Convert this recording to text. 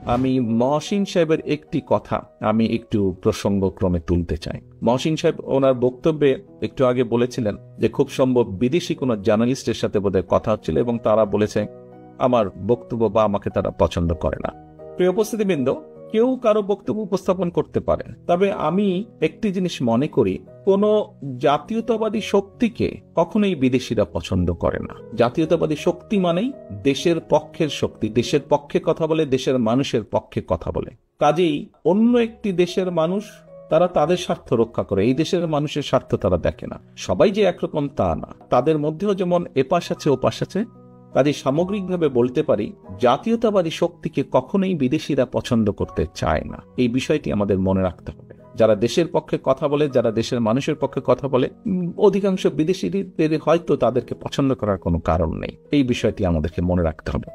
আমি মহসিন সাহেবের একটি কথা আমি একটু প্রসঙ্গক্রমে তুলতে চাই। মহসিন সাহেব ওনার বক্তব্যে একটু আগে বলেছিলেন যে খুব সম্ভব বিদেশি কোনো জার্নালিস্টের সাথে বোধহয় কথা হচ্ছিল এবং তারা বলেছে আমার বক্তব্য বা আমাকে তারা পছন্দ করে না। প্রিয় উপস্থিতিবৃন্দ, কেউ কারো বক্তব্য উপস্থাপন করতে পারেন, তবে আমি একটি জিনিস মনে করি, কোন জাতীয়তাবাদী শক্তিকে কখনোই বিদেশিরা পছন্দ করে না। জাতীয়তাবাদী শক্তি মানেই দেশের পক্ষের শক্তি, দেশের পক্ষে কথা বলে, দেশের মানুষের পক্ষে কথা বলে। কাজেই অন্য একটি দেশের মানুষ তারা তাদের স্বার্থ রক্ষা করে, এই দেশের মানুষের স্বার্থ তারা দেখে না। সবাই যে একরকম তা না, তাদের মধ্যেও যেমন এপাশ আছে ওপাশ আছে। কাজে সামগ্রিকভাবে বলতে পারি জাতীয়তাবাদী শক্তিকে কখনোই বিদেশিরা পছন্দ করতে চায় না। এই বিষয়টি আমাদের মনে রাখতে হবে। যারা দেশের পক্ষে কথা বলে, যারা দেশের মানুষের পক্ষে কথা বলে, অধিকাংশ বিদেশিদের হয়তো তাদেরকে পছন্দ করার কোনো কারণ নেই। এই বিষয়টি আমাদেরকে মনে রাখতে হবে।